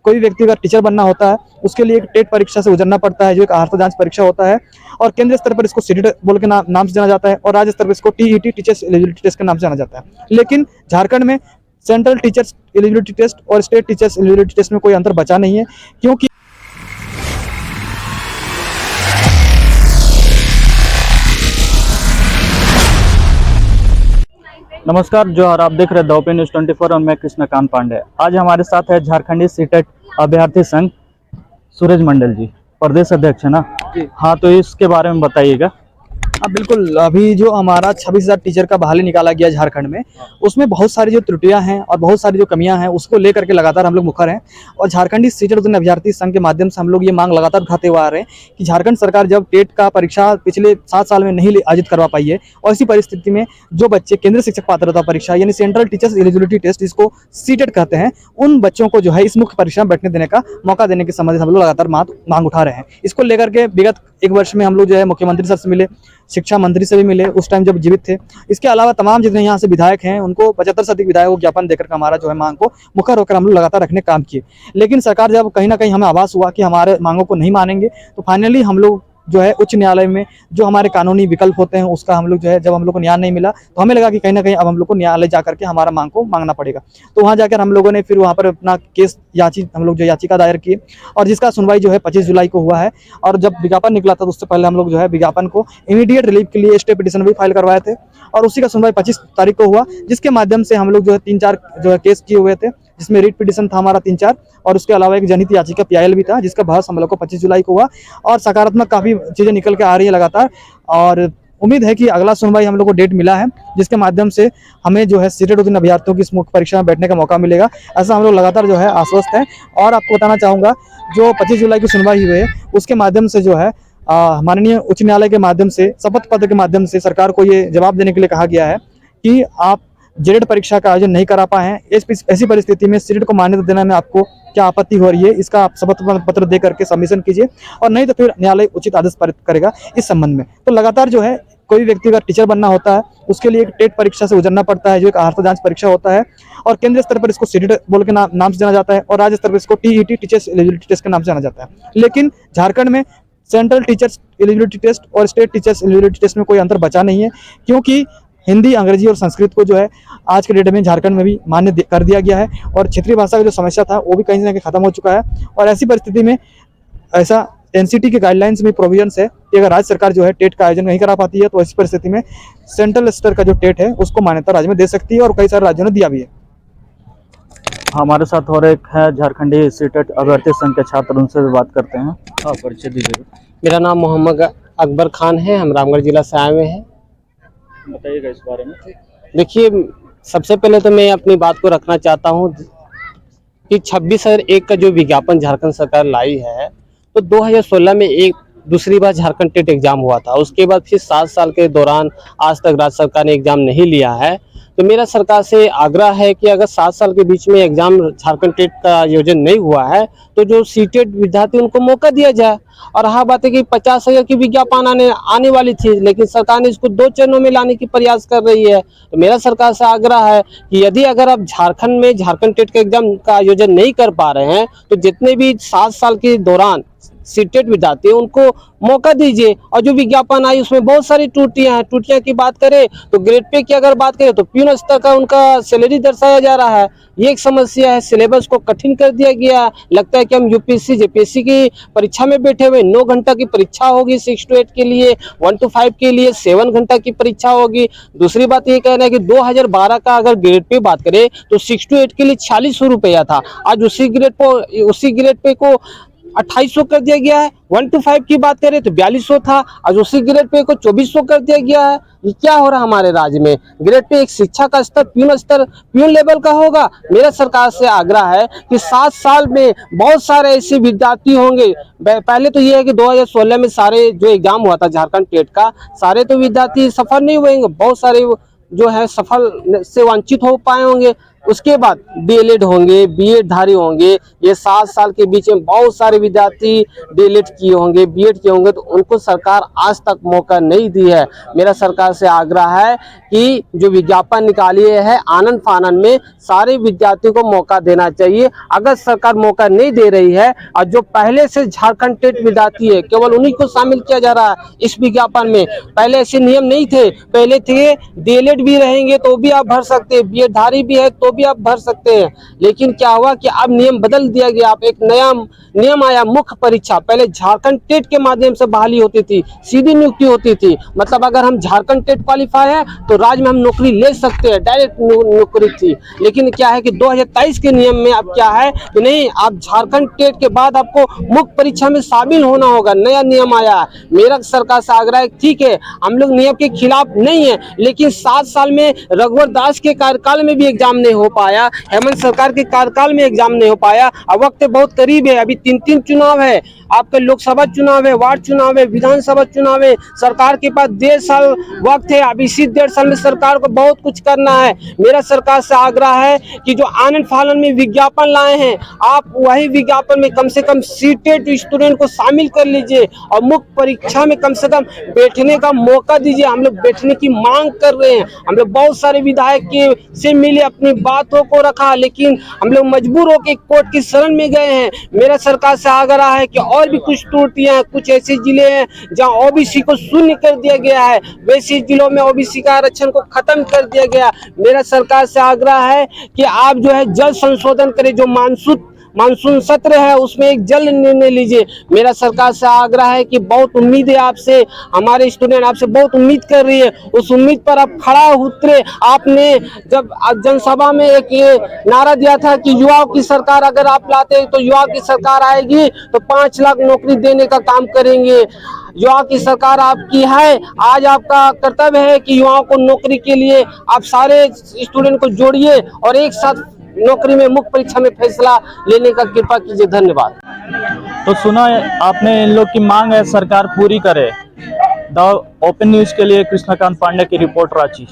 कोई भी व्यक्ति अगर टीचर बनना होता है उसके लिए एक टेट परीक्षा से गुजरना पड़ता है, जो एक अर्हता जांच परीक्षा होता है। और केंद्रीय स्तर पर इसको सीटेट बोल के नाम से जाना जाता है, और राज्य स्तर पर इसको टीईटी टीचर्स एलिजिबिलिटी टेस्ट के नाम से जाना जाता है। लेकिन झारखंड में सेंट्रल टीचर्स एलिजिबिलिटी टेस्ट और स्टेट टीचर्स एलिजिबिलिटी टेस्ट में कोई अंतर बचा नहीं है, क्योंकि नमस्कार, जो आप देख रहे हैं दौपी न्यूज़ 24 और मैं कृष्णकांत पांडे। आज हमारे साथ है झारखंडी सीटेट अभ्यर्थी संघ सूरज मंडल जी, प्रदेश अध्यक्ष है ना जी। हाँ, तो इसके बारे में बताइएगा। हाँ बिल्कुल, अभी जो हमारा 26,000 टीचर का बहाली निकाला गया झारखंड में, उसमें बहुत सारी जो त्रुटियां हैं और बहुत सारी जो कमियां हैं उसको लेकर के लगातार हम लोग मुखर हैं। और झारखंडी सीटेट अभ्यर्थी संघ के माध्यम से हम लोग ये मांग लगातार उठाते हुए आ रहे हैं कि झारखंड सरकार जब टेट का परीक्षा पिछले 7 साल में नहीं आयोजित करवा पाई है, और इसी परिस्थिति में जो बच्चे केंद्रीय शिक्षक पात्रता परीक्षा यानी सेंट्रल टीचर्स एलिजिबिलिटी टेस्ट जिसको सीटेट कहते हैं, उन बच्चों को जो है इस मुख्य परीक्षा में बैठने देने का मौका देने के संबंध हम लोग लगातार मांग उठा रहे हैं। इसको लेकर के विगत 1 वर्ष में हम लोग जो है मुख्यमंत्री सर से मिले, शिक्षा मंत्री से भी मिले उस टाइम जब जीवित थे। इसके अलावा तमाम जितने यहाँ से विधायक हैं उनको 75 से अधिक विधायकों को ज्ञापन देकर हमारा जो है मांग को मुखर होकर हम लोग लगातार रखने काम किए। लेकिन सरकार जब कहीं ना कहीं हमें आभास हुआ कि हमारे मांगों को नहीं मानेंगे, तो फाइनली हम लोग जो है उच्च न्यायालय में जो हमारे कानूनी विकल्प होते हैं उसका हम लोग जो है, जब हम लोग को न्याय नहीं मिला तो हमें लगा कि कहीं ना कहीं अब हम लोग को न्यायालय जाकर के हमारा मांग को मांगना पड़ेगा। तो वहाँ जाकर हम लोगों ने फिर वहाँ पर अपना केस हम लोग जो याचिका दायर किए, और जिसका सुनवाई जो है 25 जुलाई को हुआ है। और जब विज्ञापन निकला था तो उससे पहले हम लोग जो है विज्ञापन को इमीडिएट रिलीफ के लिए स्टे पिटीशन भी फाइल करवाए थे, और उसी का सुनवाई 25 तारीख को हुआ, जिसके माध्यम से हम लोग जो है 3-4 जो है केस किए हुए थे, जिसमें रीट पिटीशन था हमारा 3-4, और उसके अलावा एक जनहित याचिका PIL भी था, जिसका बहस हम लोग को 25 जुलाई को हुआ। और सकारात्मक काफ़ी चीज़ें निकल के आ रही है लगातार, और उम्मीद है कि अगला सुनवाई हम लोग को डेट मिला है, जिसके माध्यम से हमें जो है सीटेट अभ्यर्थियों की इस मुख्य परीक्षा में बैठने का मौका मिलेगा। ऐसा हम लोग लगातार जो है आश्वस्त हैं। और आपको बताना चाहूँगा, जो 25 जुलाई की सुनवाई हुई है उसके माध्यम से जो है माननीय उच्च न्यायालय के माध्यम से शपथ पत्र के माध्यम से सरकार को ये जवाब देने के लिए कहा गया है कि आप जेड परीक्षा का आयोजन नहीं करा पाए हैं। ऐसी परिस्थिति में सीटेट को मान्यता देने में आपको क्या आपत्ति हो रही है, इसका आप शपथ पत्र दे करके सबमिशन कीजिए, और नहीं तो फिर न्यायालय उचित आदेश पारित करेगा इस संबंध में। तो लगातार जो है कोई भी व्यक्ति अगर टीचर बनना होता है उसके लिए एक टेट परीक्षा से गुजरना पड़ता है, जो एक अर्हता जांच परीक्षा होता है। और केंद्रीय स्तर पर इसको सीटेट बोल के नाम से जाना जाता है, और राज्य स्तर पर इसको टीईटी टीचर्स एलिजिबिलिटी टेस्ट के नाम से जाना जाता है। लेकिन झारखंड में सेंट्रल टीचर्स एलिजिबिलिटी टेस्ट और स्टेट टीचर्स एलिजिबिलिटी टेस्ट में कोई अंतर बचा नहीं है, क्योंकि हिंदी, अंग्रेजी और संस्कृत को जो है आज के डेट में झारखंड में भी मान्य कर दिया गया है, और क्षेत्रीय भाषा का जो समस्या था वो भी कहीं ना कहीं खत्म हो चुका है। और ऐसी परिस्थिति में ऐसा NCT के गाइडलाइंस में प्रोविजंस है कि अगर राज्य सरकार जो है टेट का आयोजन नहीं करा पाती है तो ऐसी परिस्थिति में सेंट्रल स्तर का जो टेट है उसको मान्यता राज्य में दे सकती है, और कई सारे राज्यों ने दिया भी है। हमारे साथ और एक है झारखंडी सीटेट अभ्यर्थी संघ के छात्र, उनसे भी बात करते हैं। हाँ, परिचय दीजिए। मेरा नाम मोहम्मद अकबर खान है, हम रामगढ़ जिला से आए हुए हैं। बताइएगा इस बारे में। देखिए, सबसे पहले तो मैं अपनी बात को रखना चाहता हूँ कि 26,001 का जो विज्ञापन झारखंड सरकार लाई है, तो 2016 में एक दूसरी बार झारखंड टेट एग्जाम हुआ था। उसके बाद फिर 7 साल के दौरान आज तक राज्य सरकार ने एग्जाम नहीं लिया है। तो मेरा सरकार से आग्रह है कि अगर 7 साल के बीच में एग्जाम झारखंड टेट का आयोजन नहीं हुआ है तो जो सीटेट विद्यार्थी उनको मौका दिया जाए। और हाँ बात है कि 50,000 की विज्ञापन आने वाली थी, लेकिन सरकार ने इसको 2 चरणों में लाने की प्रयास कर रही है। तो मेरा सरकार से आग्रह है कि यदि अगर आप झारखंड में झारखंड टेट के एग्जाम का आयोजन नहीं कर पा रहे हैं तो जितने भी 7 साल के दौरान सीटेट विद्यार्थी उनको मौका दीजिए। और जो विज्ञापन आई उसमें बहुत सारी त्रुटियां हैं। त्रुटियां की बात करें तो ग्रेड पे की अगर बात करें तो प्यून स्तर का उनका सैलरी दर्शाया जा रहा है, ये एक समस्या है। सिलेबस को कठिन कर दिया गया है। लगता है कि हम UPSC JPSC की परीक्षा में बैठे हुए। 9 घंटा की परीक्षा होगी 6 to 8 के लिए, 1 to 5 के लिए 7 घंटा की परीक्षा होगी। दूसरी बात ये कहना है कि 2012 का अगर ग्रेड पे बात करें तो 6 to 8 के लिए 4600 रुपया था, आज उसी ग्रेड पे को 2800 कर दिया गया है। 1 to 5 की बात करें तो 4200 था, आज उसी ग्रेड पे को 2400 कर दिया गया है। ये क्या हो रहा है हमारे राज्य में? ग्रेड पे एक शिक्षा का स्तर प्यून लेवल का होगा। मेरा सरकार से आग्रह है कि 7 साल में बहुत सारे ऐसे विद्यार्थी होंगे। पहले तो ये है कि 2016 में सारे जो एग्जाम हुआ था झारखंड टेट का, सारे तो विद्यार्थी सफल नहीं हुए, बहुत सारे जो है सफल से वंचित हो पाए होंगे। उसके बाद डीएलएड होंगे, बीएड धारी होंगे। ये 7 साल के बीच में बहुत सारे विद्यार्थी डीएलएड किए होंगे, बीएड किए होंगे, तो उनको सरकार आज तक मौका नहीं दी है। मेरा सरकार से आग्रह है कि जो विज्ञापन निकाली है आनन फानन में, सारे विद्यार्थियों को मौका देना चाहिए। अगर सरकार मौका नहीं दे रही है और जो पहले से झारखंड टेट विद्यार्थी है केवल उन्हीं को शामिल किया जा रहा है इस विज्ञापन में। पहले ऐसे नियम नहीं थे, पहले थे डीएलएड भी रहेंगे तो भी आप भर सकते हैं, बीएड धारी भी है तो भी आप भर सकते हैं। लेकिन क्या हुआ कि अब नियम बदल दिया गया। अब एक नया नियम आया, मुख्य परीक्षा। पहले झारखंड टेट के माध्यम से बहाली होती थी, सीधी नियुक्ति होती थी। मतलब अगर हम झारखंड टेट क्वालिफाई है तो राज्य में हम नौकरी ले सकते हैं, डायरेक्ट नौकरी थी। लेकिन क्या है कि 2023 के नियम में अब क्या है कि नहीं, आप झारखंड टेट के बाद आपको मुख्य परीक्षा में शामिल होना होगा। नया नियम आया है। मेरा सरकार से आग्रह है, ठीक है हम लोग नियम के खिलाफ नहीं है, लेकिन 7 साल में रघुवर दास के कार्यकाल में भी एग्जाम नहीं हो पाया, हेमंत सरकार के कार्यकाल में एग्जाम नहीं हो पाया। अब वक्त बहुत करीब है, अभी 3 चुनाव है, आपके लोकसभा चुनाव है, वार्ड चुनाव है, विधानसभा चुनाव है। सरकार के पास 1.5 साल वक्त है। अब इसी 1.5 साल में सरकार को बहुत कुछ करना है। मेरा सरकार से आग्रह है कि जो आनंद फानन में विज्ञापन लाए हैं, आप वही विज्ञापन में कम से कम सीटेट स्टूडेंट को शामिल कर लीजिए और मुख्य परीक्षा में कम से कम बैठने का मौका दीजिए। हम लोग बैठने की मांग कर रहे हैं। हम लोग बहुत सारे विधायक से मिले, अपनी बातों को रखा, लेकिन हम लोग मजबूर होकर कोर्ट की शरण में गए हैं। मेरा सरकार से आग्रह है कि और भी कुछ त्रुटियां हैं, कुछ ऐसे जिले हैं जहां ओबीसी को शून्य कर दिया गया है, वैसे जिलों में ओबीसी का आरक्षण को खत्म कर दिया गया। मेरा सरकार से आग्रह है कि आप जो है जल्द संशोधन करें। जो मानसून सत्र है उसमें एक जल्द निर्णय लीजिए। मेरा सरकार से आग्रह है कि बहुत उम्मीद है आपसे, हमारे स्टूडेंट आपसे बहुत उम्मीद कर रही है, उस उम्मीद पर आप खड़ा उतरे। आपने जब जनसभा में एक ये नारा दिया था कि युवाओं की सरकार अगर आप लाते हैं तो युवाओं की सरकार आएगी तो 5 लाख नौकरी देने का काम करेंगे। युवा की सरकार आपकी है। आज आपका कर्तव्य है कि युवाओं को नौकरी के लिए आप सारे स्टूडेंट को जोड़िए और एक साथ नौकरी में मुख्य परीक्षा में फैसला लेने का कृपा कीजिए। धन्यवाद। तो सुना आपने, इन लोग की मांग है सरकार पूरी करे। द ओपन न्यूज के लिए कृष्णकांत पांडे की रिपोर्ट, रांची।